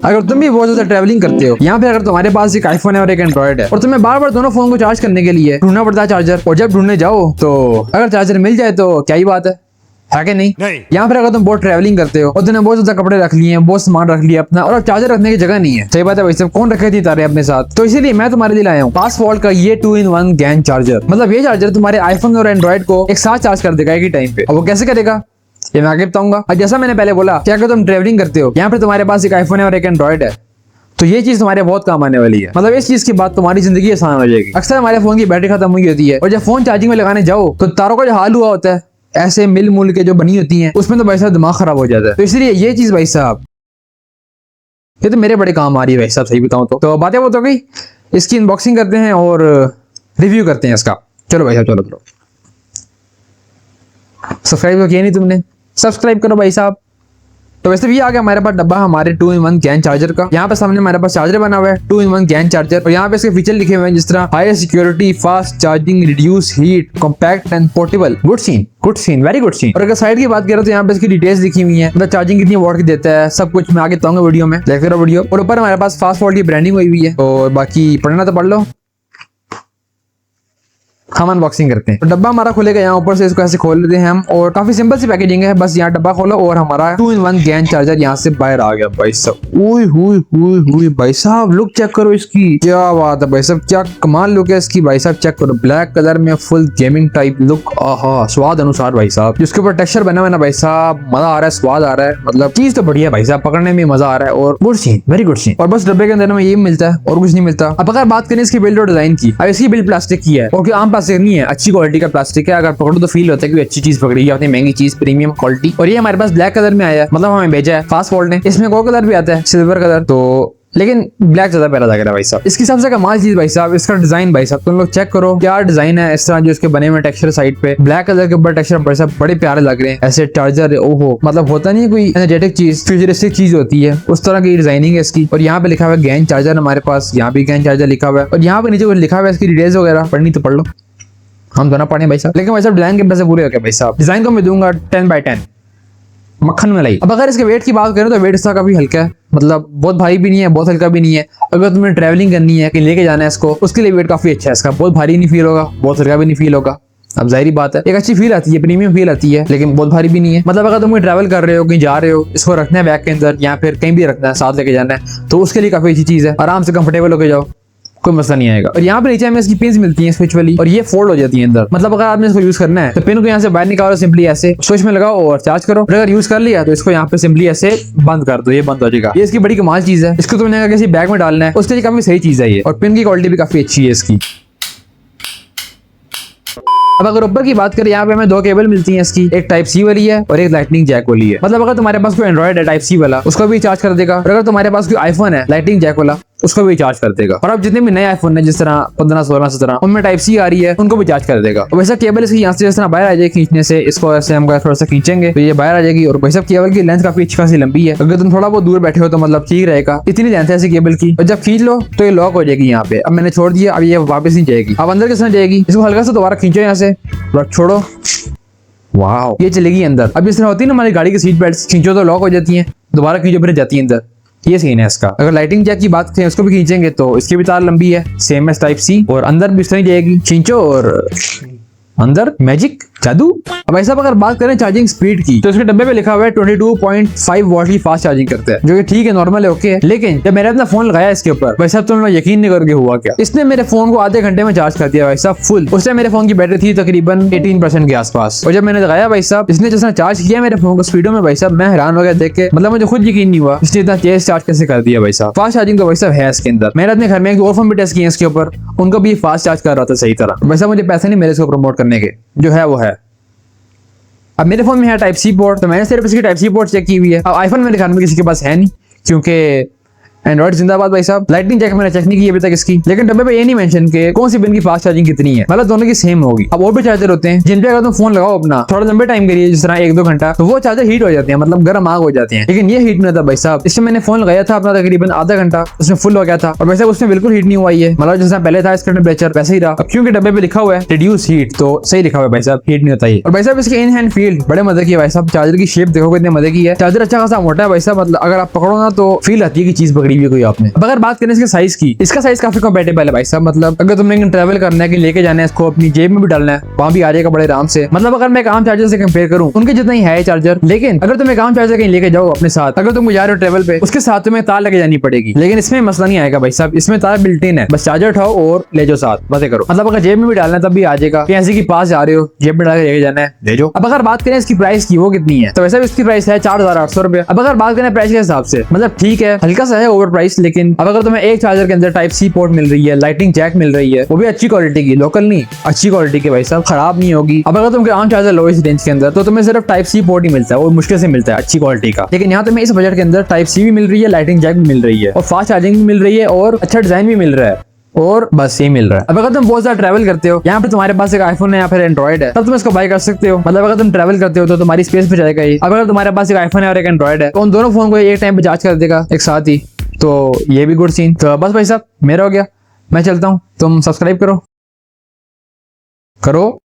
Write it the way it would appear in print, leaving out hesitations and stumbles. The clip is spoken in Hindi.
अगर तुम भी बहुत ज्यादा ट्रैवलिंग करते हो, यहाँ पे अगर तुम्हारे पास एक आईफोन है और एक एंड्रॉइड है और तुम्हें बार बार दोनों फोन को चार्ज करने के लिए ढूंढना पड़ता है चार्जर, और जब ढूंढने जाओ तो अगर चार्जर मिल जाए तो क्या ही बात है कि नहीं? यहाँ पर अगर तुम बहुत ट्रैवलिंग करते हो और तुमने बहुत ज्यादा कपड़े रख लिए हैं, बहुत सामान रख लिया अपना, और अब चार्जर रखने की जगह नहीं है, सही बात है भाई साहब, कौन रखे थी तारे अपने साथ? तो इसीलिए मैं तुम्हारे लिए लाया हूँ पासवॉल्ट का ये 2-in-1 गैन चार्जर। मतलब ये चार्जर तुम्हारे आईफोन और एंड्रॉइड को एक साथ चार्ज कर देगा एक ही टाइम पे। और वो कैसे करेगा ये मैं आगे बताऊंगा। और जैसा मैंने पहले बोला कि अगर तुम ट्रैवलिंग करते हो, यहाँ पे तुम्हारे पास एक आईफोन है और एक एंड्रॉइड है, तो ये चीज तुम्हारे बहुत काम आने वाली है। मतलब इस चीज के बाद तुम्हारी जिंदगी आसान हो जाएगी। अक्सर हमारे फोन की बैटरी खत्म हुई होती है और जब फोन चार्जिंग में लगाने जाओ तो तारों का जो हाल हुआ होता है, ऐसे मिल मुल के जो बनी होती हैं, उसमें तो भाई साहब दिमाग खराब हो जाता है। तो इसलिए ये चीज भाई साहब ये तो मेरे बड़े काम आ रही है भाई साहब, सही बताऊं तो बातें वो तो गई, इसकी अनबॉक्सिंग करते हैं और रिव्यू करते हैं इसका। चलो भाई साहब चलो। सब्सक्राइब तो किया नहीं तुमने? सब्सक्राइब करो भाई साहब। तो वैसे भी आ गया हमारे पास डब्बा हमारे 2-in-1 गैन चार्जर का। यहाँ पे सामने हमारे पास चार्जर बना हुआ है 2-in-1 गैन चार्जर, और यहाँ पे इसके फीचर लिखे हुए हैं जिस तरह high security, fast charging, reduce heat, compact and portable. Good scene, very good scene. और अगर साइड की बात करें तो यहाँ पे इसकी डिटेल्स लिखी हुई है, मतलब चार्जिंग कितनी वॉट की देता है, सब कुछ मैं आगे बताऊंगा वीडियो में, देखते रहो वीडियो। और ऊपर हमारे पास फास्टवॉल्ट की ब्रांडिंग हुई हुई है, और बाकी पढ़ना तो पढ़ लो। हम अनबॉक्सिंग करते हैं। तो डब्बा हमारा खुलेगा यहाँ ऊपर से, इसको ऐसे खोल लेते हैं हम, और काफी सिंपल सी पैकेजिंग है, बस यहाँ डब्बा खोलो और हमारा 2-in-1 गैन चार्जर यहाँ से बाहर आ गया भाई साहब। ओए हुई भाई साहब, लुक चेक करो इसकी, क्या बात है भाई साहब, क्या कमाल लुक है इसकी भाई साहब, चेक करो, ब्लैक कलर में फुल गेमिंग टाइप लुक, आहा स्वाद अनुसार भाई साहब। जिसके ऊपर टेक्सचर बना हुआ है ना भाई साहब, मजा आ रहा है, स्वाद आ रहा है, मतलब चीज तो बढ़िया भाई साहब, पकड़ने में मजा आ रहा है, और good scene, very good scene. और बस डब्बे के अंदर में ये मिलता है और कुछ नहीं मिलता। अब अगर बात करें इसकी बिल्ड और डिजाइन की, अब इसकी बिल्ड प्लास्टिक की है और आम प्लास्टिक नहीं है, अच्छी क्वालिटी का प्लास्टिक है, अगर पकड़ो तो फील होता है कि अच्छी चीज पकड़ी है, अपनी महंगी चीज, प्रीमियम क्वालिटी। और ये हमारे पास ब्लैक कलर में आया है, मतलब हमें भेजा है फास्टवॉल्ट ने। इसमें कोई कलर भी आता है, सिल्वर कलर, तो लेकिन ब्लैक ज्यादा प्यारा लग रहा है भाई साहब। इसकी सबसे कमाल चीज भाई साहब इसका डिजाइन भाई साहब, तुम लोग चेक करो क्या डिजाइन है, इस तरह जो इसके बने हुए टेक्सचर साइड पे ब्लैक कलर के ऊपर टेक्सचर भाई साहब बड़े प्यारे लग रहे हैं। ऐसे चार्जर ओहो, मतलब होता नहीं कोई एनर्जेटिक चीज, फ्यूचरिस्टिक चीज होती है, उस तरह की डिजाइनिंग है इसकी। और यहाँ पे लिखा हुआ है गैन चार्जर, हमारे पास यहाँ भी गैन चार्जर लिखा हुआ है, और यहाँ पे नीचे लिखा हुआ है इसकी डिटेल्स वगैरह, पढ़नी तो पढ़ लो, हम तो ना पढ़े भाई साहब, लेकिन भाई साहब डिजाइन के पैसे पूरे हो गए भाई साहब। डिजाइन को मैं दूंगा 10/10 मक्खन मलाई। अब अगर इसके वेट की बात करें तो वेट इसका काफी हल्का है, मतलब बहुत भारी भी नहीं है, बहुत हल्का भी नहीं है। अगर तुम्हें ट्रैवलिंग करनी है कि लेके जाना है इसको, उसके लिए वेट काफी अच्छा है इसका, बहुत भारी नहीं फील होगा, बहुत हल्का भी नहीं फील होगा। अब जाहिर बात है एक अच्छी फील आती है, प्रीमियम फील आती है, लेकिन बहुत भारी भी नहीं है। मतलब अगर तुम ट्रैवल कर रहे हो, कहीं जा रहे हो, इसको रखना है बैग के अंदर या फिर कहीं भी रखना है, साथ लेके जाना है, तो उसके लिए काफी अच्छी चीज है, आराम से कंफर्टेबल होकर जाओ, कोई मसला नहीं आएगा। और यहाँ पे नीचे हमें इसकी पिन्स मिलती हैं स्विच वाली, और ये फोल्ड हो जाती है अंदर। मतलब अगर आपने इसको यूज करना है तो पिन को यहाँ से बाहर निकालो, सिंपली ऐसे स्विच में लगाओ और चार्ज करो। और अगर यूज कर लिया तो इसको यहाँ पे सिंपली ऐसे बंद कर दो, ये बंद हो जाएगा। ये इसकी बड़ी कमाल चीज है। इसको तुमने अगर किसी बैग में डालना है उसके लिए काफी सही चीज है ये, और पिन की क्वालिटी भी काफी अच्छी है इसकी। अब अगर ऊपर की बात करें, यहाँ पे हमें 2 केबल मिलती हैं इसकी, एक टाइप सी वाली है और एक लाइटनिंग जैक वाली है। मतलब अगर तुम्हारे पास कोई एंड्रॉइड है टाइप सी वाला, उसको भी चार्ज कर देगा, और अगर तुम्हारे पास कोई आईफोन है लाइटनिंग जैक वाला, उसको भी चार्ज कर देगा। और अब जितने भी नए आईफोन है जिस तरह 15, 16, 17 उनमें टाइप सी आ रही है, उनको भी चार्ज कर देगा। और वैसा केबल इसकी यहाँ से जिस तरह बाहर आ जाएगी खींचने से, इसको ऐसे हम थोड़ा सा खींचेंगे तो ये बाहर आ जाएगी। और वैसा केबल की लेंथ काफी अच्छी खासी लंबी है, अगर तुम थोड़ा बहुत दूर बैठे हो तो मतलब ठीक रहेगा, इतनी लेंथ है ऐसी केबल की। और जब खींच लो तो ये लॉक हो जाएगी यहाँ पे। अब मैंने छोड़ दिया, अब ये वापस नहीं जाएगी। अब अंदर किस तरह जाएगी, इसको हल्का सा दोबारा खींचो यहाँ से, छोड़ो, वाह ये चलेगी अंदर। अब इस तरह होती है ना हमारी गाड़ी की सीट बेल्ट, खींचो तो लॉक हो जाती है, दोबारा खींचो फिर जाती है अंदर, ये सीन है इसका। अगर लाइटिंग जैक की बात करें उसको भी खींचेंगे तो इसकी भी तार लंबी है, सेम एस टाइप सी, और अंदर भी इस तरह जाएगी, खींचो और अंदर मैजिक जादू। अब ऐसा अगर बात करें चार्जिंग स्पीड की, तो इसके डब्बे पे लिखा हुआ है 22.5 वॉट की फास्ट चार्जिंग करता है, जो कि ठीक है, नॉर्मल है, ओके है। लेकिन जब मैंने अपना फोन लगाया इसके ऊपर, भाई साहब तुम यकीन नहीं करके हुआ क्या, इसने मेरे फोन को आधे घंटे में चार्ज कर दिया भाई साहब फुल। उससे मेरे फोन की बैटरी थी तकरीबन 18% के आसपास, और जब मैंने लगाया भाई साहब, इसने जितना चार्ज किया मेरे फोन को स्पीडों में भाई साहब, मैं हैरान हो गया देख के, मतलब मुझे खुद यकीन नहीं हुआ इसने इतना तेज चार्ज कैसे कर दिया भाई साहब। फास्ट चार्जिंग तो भाई साहब है इसके अंदर। मैंने अपने घर में एक और फोन भी टेस्ट किए इसके ऊपर, उनको भी फास्ट चार्ज कर रहा था सही तरह। वैसा मुझे पैसे नहीं मेरे इसको प्रमोट करने के, जो है वो है। अब मेरे फोन में है टाइप सी पोर्ट, तो मैंने सिर्फ इसकी टाइप सी पोर्ट चेक की हुई है। अब आईफोन मेरे घर में किसी के पास है नहीं, क्योंकि एंड्रॉइड जिंदाबाद भाई साहब। लाइटनिंग जैक मैंने चेक नहीं की अभी तक इसकी, लेकिन डब्बे पे ये नहीं मेंशन कि कौन सी पिन की फास्ट चार्जिंग कितनी है, मतलब दोनों की सेम होगी। अब और भी चार्जर होते हैं जिन पे अगर तुम फोन लगाओ अपना थोड़ा लंबे टाइम के लिए, जिस तरह 1-2 घंटा, तो वो चार्जर हीट हो जाते हैं, मतलब गर्म आग हो जाते हैं। लेकिन ये हीट नहीं होता भाई साहब। इसमें मैंने फोन लगाया था अपना तकरीबन आधा घंटा, उसमें फुल हो गया था और भाई साहब उसमें बिल्कुल हीट नहीं हुआ है, मतलब जैसा पहले था इसका टेम्परेचर वैसे ही रहा। अब क्योंकि डब्बे पे लिखा हुआ है रिड्यूस हीट, तो सही लिखा हुआ है भाई साहब, हीट नहीं होता है। और भाई साहब इसके इन हैंड फील बड़े मजे की है भाई साहब। चार्जर की शेप देखो कितने मजे की है। चार्जर अच्छा खासा मोटा है भाई साहब, मतलब अगर आप पकड़ो ना तो फील आती है कि चीज पकड़ी हुई कोई आपने। अब अगर बात करें इसके साइज की, इसका साइज काफी कंपेटेबल है भाई साहब। मतलब अगर तुमने ट्रैवल करना है कि लेके जाना है इसको, अपनी जेब में भी डालना है, वहां भी आ जाएगा बड़े आराम से। मतलब अगर मैं एक आम चार्जर से कंपेयर करूं, उनके जितना ही है चार्जर, लेकिन अगर तुम एक आम चार्जर कहीं लेके जाओ अपने साथ, अगर तुम जा रहे हो ट्रैवल पे, उसके साथ तुम्हें तार लेके जानी पड़ेगी। लेकिन इसमें मसला नहीं आएगा भाई साहब, इसमें तार बिल्ट इन है, बस चार्जर उठाओ और ले जाओ साथ, बातें करो। मतलब अगर जेब में भी डालना है तब भी आ जाएगा, ऐसे की पास जा रहे हो जेब में डाल के लेके जाना है, ले जाओ। अब अगर बात करें इसकी प्राइस की, वो कितनी है, तो वैसे इसकी प्राइस है 4800 रुपए। अब अगर बात करें प्राइस के हिसाब से, मतलब ठीक है हल्का सा है ओवर प्राइस, लेकिन अब अगर तुम्हें एक चार्जर के अंदर टाइप सी पोर्ट मिल रही है, लाइटिंग जैक मिल रही है, वो भी अच्छी क्वालिटी की, लोकल नहीं, अच्छी क्वालिटी की भाई साहब, खराब नहीं होगी। अब अगर तुम आम चार्जर लो इस रेंज के अंदर, तो तुम्हें सिर्फ टाइप सी पोर्ट ही मिलता है, वो मुश्किल से मिलता है अच्छी क्वालिटी का। लेकिन यहाँ तुम्हें इस बजट के अंदर टाइप सी भी मिल रही है, लाइटिंग जैक भी मिल रही है, और फास्ट चार्जिंग भी मिल रही है, और अच्छा डिजाइन भी मिल रहा है, और बस ये मिल रहा है। अब अगर तुम बहुत ज्यादा ट्रैवल करते हो, यहाँ पे तुम्हारे पास एक आईफोन है या फिर एंड्रॉइड है, तब तुम इसको बाय कर सकते हो। मतलब अगर तुम ट्रैवल करते हो तो तुम्हारी स्पेस पे जाएगा ही। अब अगर तुम्हारे पास एक आईफोन है और एक एंड्रॉइड है, तो उन दोनों फोन को एक टाइम पे चार्ज कर देगा एक साथ ही, तो ये भी गुड सीन। तो बस भाई साहब मेरा हो गया, मैं चलता हूँ, तुम सब्सक्राइब करो।